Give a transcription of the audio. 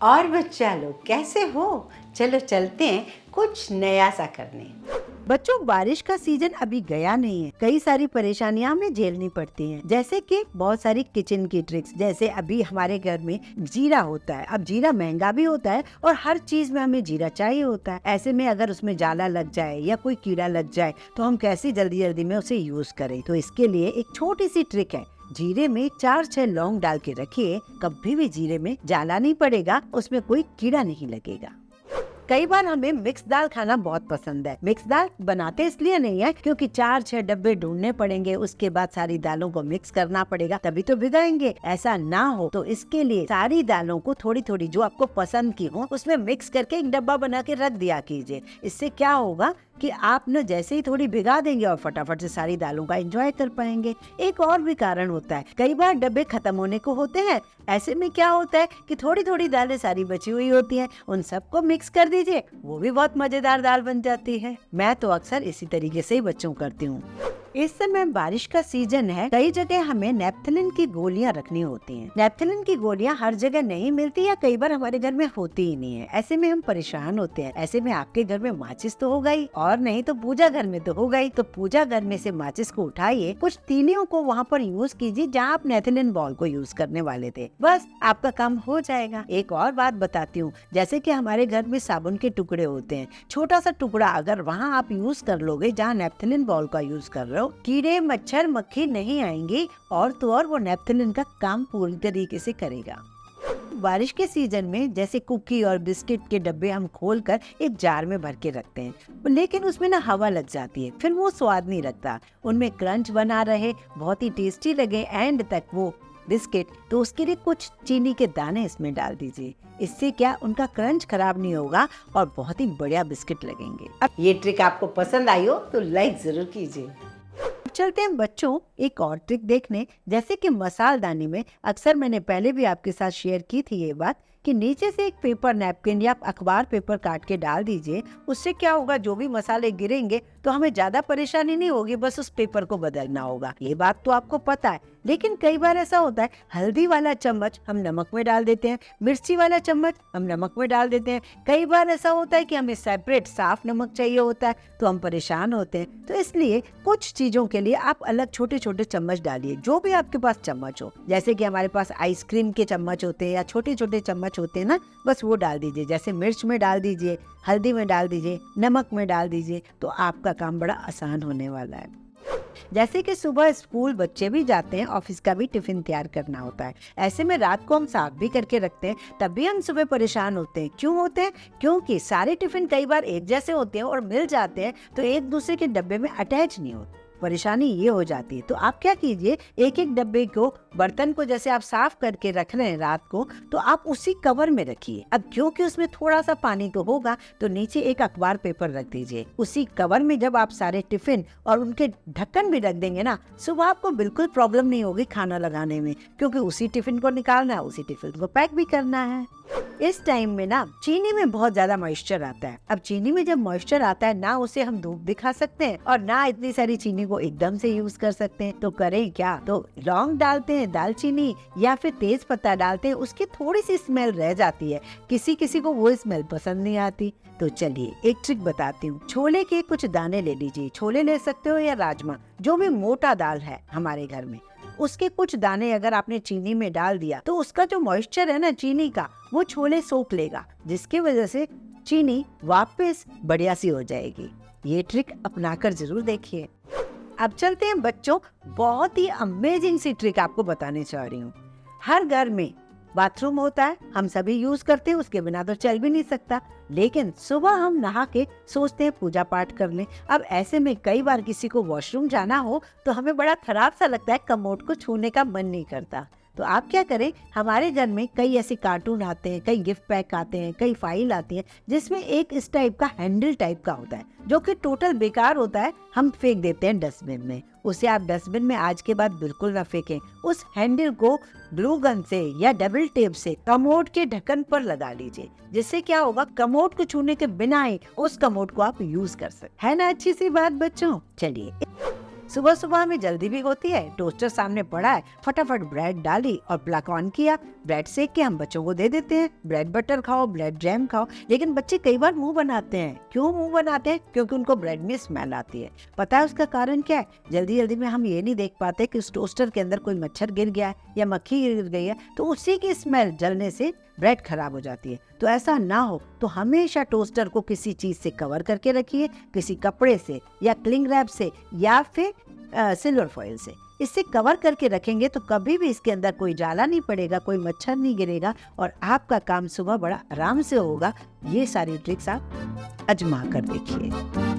और बच्चा लोग कैसे हो? चलो चलते हैं कुछ नया सा करने। बच्चों, बारिश का सीजन अभी गया नहीं है। कई सारी परेशानियां हमें झेलनी पड़ती हैं, जैसे कि बहुत सारी किचन की ट्रिक्स। जैसे अभी हमारे घर में जीरा होता है। अब जीरा महंगा भी होता है और हर चीज में हमें जीरा चाहिए होता है। ऐसे में अगर उसमें जाला लग जाए या कोई कीड़ा लग जाए तो हम कैसे जल्दी जल्दी में उसे यूज करें। तो इसके लिए एक छोटी सी ट्रिक है। जीरे में 4-6 लौंग डाल के रखिए, कभी भी जीरे में जाला नहीं पड़ेगा, उसमें कोई कीड़ा नहीं लगेगा। कई बार हमें मिक्स दाल खाना बहुत पसंद है। मिक्स दाल बनाते इसलिए नहीं है क्योंकि 4-6 डब्बे ढूंढने पड़ेंगे, उसके बाद सारी दालों को मिक्स करना पड़ेगा, तभी तो भिगाएंगे। ऐसा ना हो तो इसके लिए सारी दालों को थोड़ी थोड़ी जो आपको पसंद की हो उसमें मिक्स करके एक डब्बा बना के रख दिया कीजिए। इससे क्या होगा कि आप न जैसे ही थोड़ी भिगा देंगे और फटाफट से सारी दालों का एंजॉय कर पाएंगे। एक और भी कारण होता है, कई बार डब्बे खत्म होने को होते हैं। ऐसे में क्या होता है कि थोड़ी थोड़ी दालें सारी बची हुई होती हैं, उन सबको मिक्स कर दीजिए, वो भी बहुत मजेदार दाल बन जाती है। मैं तो अक्सर इसी तरीके से ही बच्चों करती हूँ। इस समय बारिश का सीजन है, कई जगह हमें नेपथलिन की गोलियां रखनी होती हैं। नेपथलिन की गोलियां हर जगह नहीं मिलती या कई बार हमारे घर में होती ही नहीं है। ऐसे में हम परेशान होते हैं। ऐसे में आपके घर में माचिस तो हो गई, और नहीं तो पूजा घर में तो हो गई। तो पूजा घर में से माचिस को उठाइए, कुछ तीलियों को वहाँ पर यूज कीजिए जहाँ आप नेपथलिन बॉल को यूज करने वाले थे, बस आपका काम हो जाएगा। एक और बात बताती हूँ, जैसे कि हमारे घर में साबुन के टुकड़े होते हैं, छोटा सा टुकड़ा अगर वहाँ आप यूज कर लोगे जहाँ नेपथलिन बॉल का यूज कर रहे हो, कीड़े मच्छर मक्खी नहीं आएंगी और तो और वो नेपथलिन का काम पूरी तरीके से करेगा। बारिश के सीजन में जैसे कुकी और बिस्किट के डब्बे हम खोलकर एक जार में भर के रखते हैं, लेकिन उसमें ना हवा लग जाती है, फिर वो स्वाद नहीं लगता। उनमें क्रंच बना रहे, बहुत ही टेस्टी लगे एंड तक वो बिस्किट, तो उसके लिए कुछ चीनी के दाने इसमें डाल दीजिए। इससे क्या उनका क्रंच खराब नहीं होगा और बहुत ही बढ़िया बिस्किट लगेंगे। अब ये ट्रिक आपको पसंद आई हो तो लाइक जरूर कीजिए। चलते हैं बच्चों एक और ट्रिक देखने। जैसे कि मसालदानी में अक्सर मैंने पहले भी आपके साथ शेयर की थी ये बात कि नीचे से एक पेपर नैपकिन या अखबार पेपर काट के डाल दीजिए। उससे क्या होगा, जो भी मसाले गिरेंगे तो हमें ज्यादा परेशानी नहीं होगी, बस उस पेपर को बदलना होगा। ये बात तो आपको पता है, लेकिन कई बार ऐसा होता है हल्दी वाला चम्मच हम नमक में डाल देते हैं, मिर्ची वाला चम्मच हम नमक में डाल देते हैं। कई बार ऐसा होता है कि हमें सेपरेट साफ नमक चाहिए होता है, तो हम परेशान होते हैं। तो इसलिए कुछ चीजों के लिए आप अलग छोटे छोटे चम्मच डालिए, जो भी आपके पास चम्मच हो। जैसे कि हमारे पास आइसक्रीम के चम्मच होते हैं या छोटे छोटे चम्मच होते हैं ना, बस वो डाल दीजिए। जैसे मिर्च में डाल दीजिए, हल्दी में डाल दीजिए, नमक में डाल दीजिए, तो आपका काम बड़ा आसान होने वाला है। जैसे कि सुबह स्कूल बच्चे भी जाते हैं, ऑफिस का भी टिफिन तैयार करना होता है। ऐसे में रात को हम साफ भी करके रखते हैं, तब भी हम सुबह परेशान होते हैं। क्यों होते हैं? क्योंकि सारे टिफिन कई बार एक जैसे होते हैं और मिल जाते हैं तो एक दूसरे के डब्बे में अटैच नहीं होते। परेशानी ये हो जाती है। तो आप क्या कीजिए, एक एक डब्बे को, बर्तन को जैसे आप साफ करके रख रहे हैं रात को, तो आप उसी कवर में रखिए। अब क्योंकि उसमें थोड़ा सा पानी तो होगा, तो नीचे एक अखबार पेपर रख दीजिए। उसी कवर में जब आप सारे टिफिन और उनके ढक्कन भी रख देंगे ना, सुबह आपको बिल्कुल प्रॉब्लम नहीं होगी खाना लगाने में, क्योंकि उसी टिफिन को निकालना है, उसी टिफिन को पैक भी करना है। इस टाइम में ना चीनी में बहुत ज्यादा मॉइस्चर आता है। अब चीनी में जब मॉइस्चर आता है ना, उसे हम धूप दिखा सकते हैं और ना इतनी सारी चीनी को एकदम से यूज कर सकते हैं। तो करें क्या, तो लौंग डालते हैं, दालचीनी या फिर तेज पत्ता डालते हैं, उसकी थोड़ी सी स्मेल रह जाती है। किसी किसी को वो स्मेल पसंद नहीं आती। तो चलिए एक ट्रिक बताती हूँ। छोले के कुछ दाने ले लीजिए, छोले ले सकते हो या राजमा, जो भी मोटा दाल है हमारे घर में, उसके कुछ दाने अगर आपने चीनी में डाल दिया तो उसका जो मॉइस्चर है ना चीनी का, वो छोले सोख लेगा, जिसकी वजह से चीनी वापस बढ़िया सी हो जाएगी। ये ट्रिक अपनाकर जरूर देखिए। अब चलते हैं बच्चों, बहुत ही अमेजिंग सी ट्रिक आपको बताने चाह रही हूँ। हर घर में बाथरूम होता है, हम सभी यूज करते हैं, उसके बिना तो चल भी नहीं सकता। लेकिन सुबह हम नहा के सोचते हैं पूजा पाठ कर लें। अब ऐसे में कई बार किसी को वॉशरूम जाना हो तो हमें बड़ा खराब सा लगता है, कमोड को छूने का मन नहीं करता। तो आप क्या करें, हमारे घर में कई ऐसे कार्टून आते हैं, कई गिफ्ट पैक आते हैं, कई फाइल आती है, जिसमें एक इस टाइप का हैंडल टाइप का होता है, जो कि टोटल बेकार होता है, हम फेंक देते हैं डस्टबिन में। उसे आप डस्टबिन में आज के बाद बिल्कुल ना फेंकें। उस हैंडल को ग्लू गन से या डबल टेप से कमोड के ढक्कन पर लगा लीजिए, जिससे क्या होगा, कमोड को छूने के बिना ही उस कमोड को आप यूज कर सकते हैं। है ना अच्छी सी बात बच्चों? चलिए सुबह सुबह हमें जल्दी भी होती है, टोस्टर सामने पड़ा है, फटाफट ब्रेड डाली और प्लग ऑन किया, ब्रेड सेक के हम बच्चों को दे देते हैं, ब्रेड बटर खाओ, ब्रेड जैम खाओ। लेकिन बच्चे कई बार मुंह बनाते हैं। क्यों मुंह बनाते हैं? क्योंकि उनको ब्रेड में स्मेल आती है। पता है उसका कारण क्या है? जल्दी जल्दी में हम ये नहीं देख पाते कि उस टोस्टर के अंदर कोई मच्छर गिर गया है या मक्खी गिर गई है, तो उसी की स्मेल जलने से ब्रेड खराब हो जाती है। तो ऐसा ना हो तो हमेशा टोस्टर को किसी चीज से कवर करके रखिए, किसी कपड़े से या क्लिंग रैप से या फिर सिल्वर फॉइल से। इससे कवर करके रखेंगे तो कभी भी इसके अंदर कोई जाला नहीं पड़ेगा, कोई मच्छर नहीं गिरेगा और आपका काम सुबह बड़ा आराम से होगा। ये सारी ट्रिक्स आप आजमा कर देखिए।